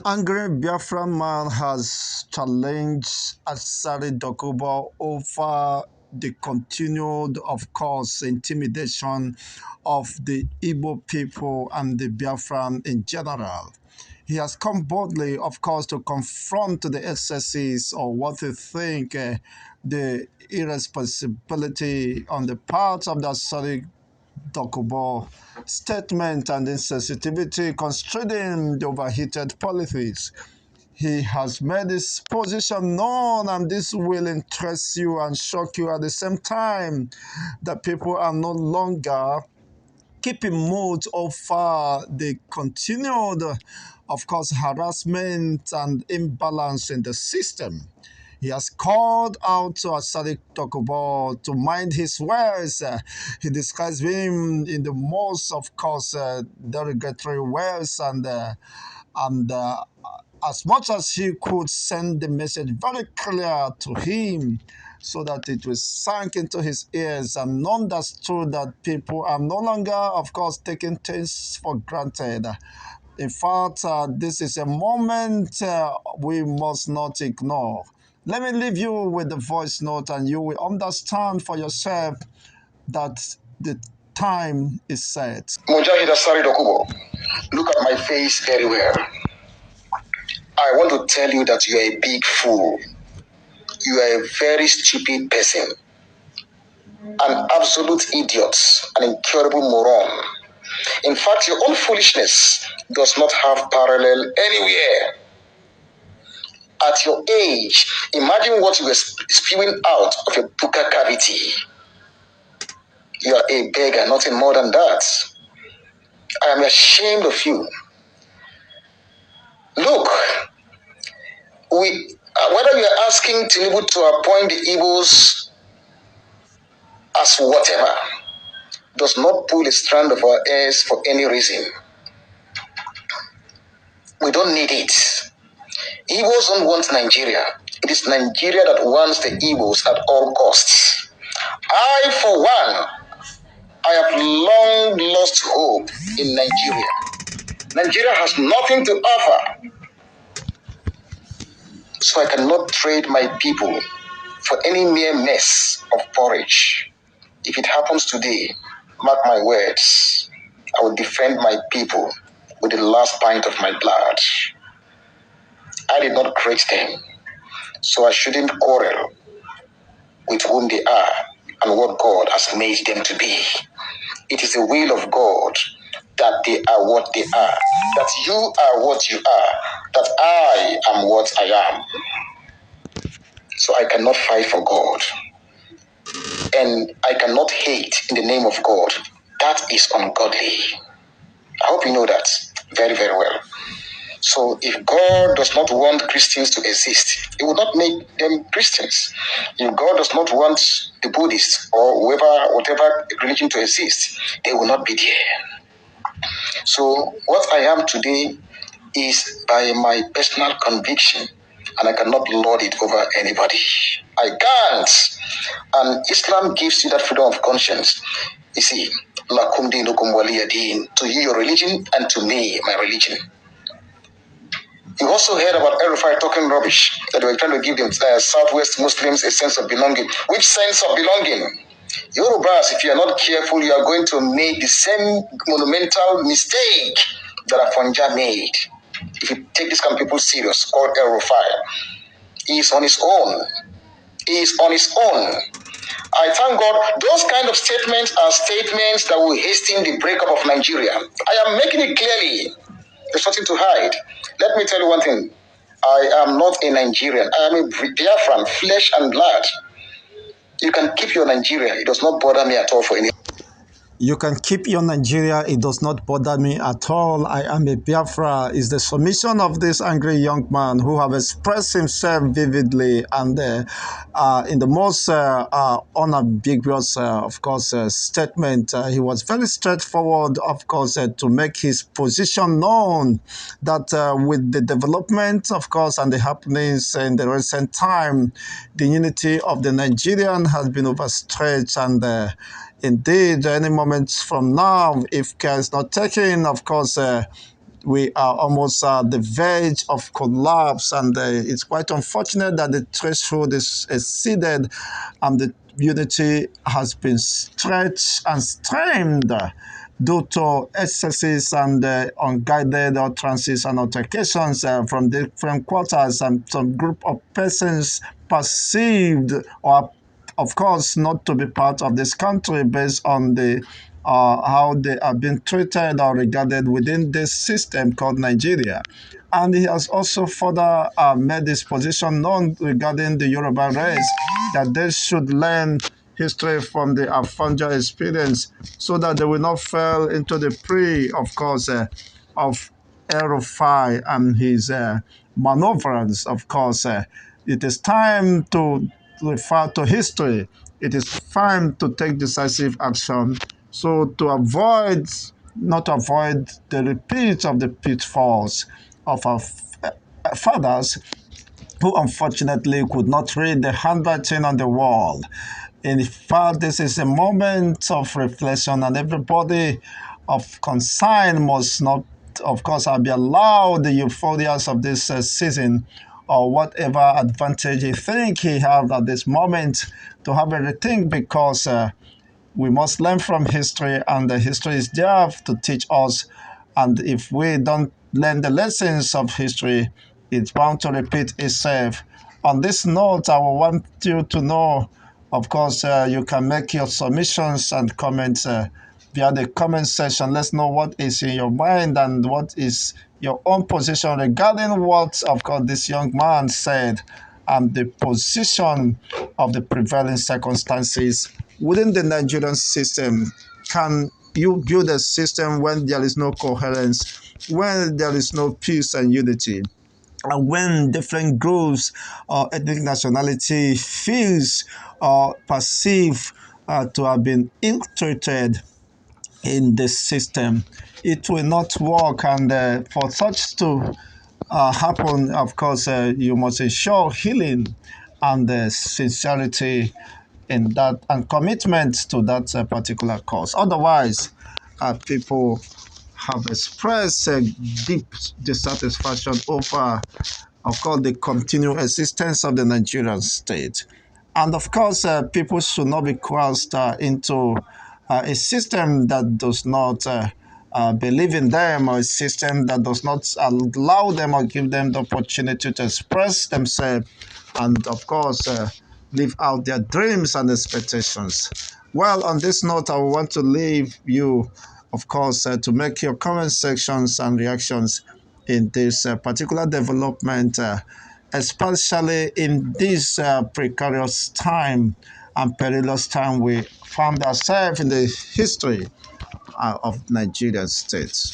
An angry Biafran man has challenged Asari Dokubo over the continued, of course, intimidation of the Igbo people and the Biafran in general. He has come boldly, of course, to confront the excesses or what they think the irresponsibility on the part of the Asari Dokubo statement and insensitivity constraining the overheated politics. He has made his position known, and this will interest you and shock you at the same time that people are no longer keeping mood over the continued, of course, harassment and imbalance in the system. He has called out to Asari Dokubo to mind his words. He describes him in the most, of course, derogatory words and as much as he could send the message very clear to him so that it was sunk into his ears and understood that people are no longer, of course, taking things for granted. In fact, this is a moment we must not ignore. Let me leave you with the voice note, and you will understand for yourself that the time is set. Mujahid Asari Dokubo, look at my face very well. I want to tell you that you are a big fool. You are a very stupid person, an absolute idiot, an incurable moron. In fact, your own foolishness does not have parallel anywhere. At your age, imagine what you were spewing out of your buccal cavity. You are a beggar, nothing more than that. I am ashamed of you. Look, whether you are asking Tinubu to appoint the Igbos as whatever, does not pull a strand of our hairs for any reason. We don't need it. Igbos don't want Nigeria. It is Nigeria that wants the Igbos at all costs. I, for one, I have long lost hope in Nigeria. Nigeria has nothing to offer. So I cannot trade my people for any mere mess of porridge. If it happens today, mark my words, I will defend my people with the last pint of my blood. I did not create them, so I shouldn't quarrel with whom they are and what God has made them to be. It is the will of God that they are what they are, that you are what you are, that I am what I am. So I cannot fight for God, and I cannot hate in the name of God. That is ungodly. I hope you know that very, very well. So if God does not want Christians to exist, He will not make them Christians. If God does not want the Buddhists or whatever religion to exist, they will not be there. So what I am today is by my personal conviction, and I cannot lord it over anybody. I can't. And Islam gives you that freedom of conscience. You see, lakum dinukum waliya din, to you your religion and to me my religion. You also heard about El-Rufai talking rubbish, that we're trying to give them Southwest Muslims a sense of belonging. Which sense of belonging? Yorubas, if you are not careful, you are going to make the same monumental mistake that Afonja made. If you take this kind of people serious, called El-Rufai, he is on his own. He is on his own. I thank God those kind of statements are statements that will hasten the breakup of Nigeria. I am making it clearly. There's nothing to hide. Let me tell you one thing. I am not a Nigerian. I am a Biafran, flesh and blood. You can keep your Nigeria. It does not bother me at all for any. You can keep your Nigeria. It does not bother me at all. I am a Biafra is the submission of this angry young man who have expressed himself vividly and in the most unambiguous, of course, statement. He was very straightforward, of course, to make his position known that with the development, of course, and the happenings in the recent time, the unity of the Nigerian has been overstretched and indeed, any moment from now, if care is not taken, of course, we are almost at the verge of collapse, and it's quite unfortunate that the threshold is exceeded and the unity has been stretched and strained due to excesses and unguided utterances and altercations from different quarters and some group of persons perceived or of course, not to be part of this country based on the how they are being treated or regarded within this system called Nigeria. And he has also further made his position known regarding the Yoruba race that they should learn history from the Afanja experience so that they will not fall into the prey, of course, of Erufai and his maneuverings, of course. It is time to refer to history. It is time to take decisive action. So to avoid, not avoid the repeat of the pitfalls of our fathers who unfortunately could not read the handwriting on the wall. In fact, this is a moment of reflection, and everybody of concern must not, of course, be allowed the euphorias of this season or whatever advantage he think he have at this moment to have a rethink because we must learn from history, and the history is there to teach us. And if we don't learn the lessons of history, it's bound to repeat itself. On this note, I want you to know, of course, you can make your submissions and comments via the comment section. Let's know what is in your mind and what is your own position regarding what, of course, this young man said and the position of the prevailing circumstances within the Nigerian system. Can you build a system when there is no coherence, when there is no peace and unity? And when different groups or ethnic nationality feels or perceive to have been ill-treated in the system, it will not work. And for such to happen, of course, you must ensure healing and sincerity in that and commitment to that particular cause. Otherwise, people have expressed deep dissatisfaction over, of course, the continued existence of the Nigerian state. And of course, people should not be crossed into a system that does not believe in them, or a system that does not allow them or give them the opportunity to express themselves and, of course, live out their dreams and expectations. Well, on this note, I want to leave you, of course, to make your comment sections and reactions in this particular development, especially in this precarious time and perilous time we found ourselves in the history of Nigerian states.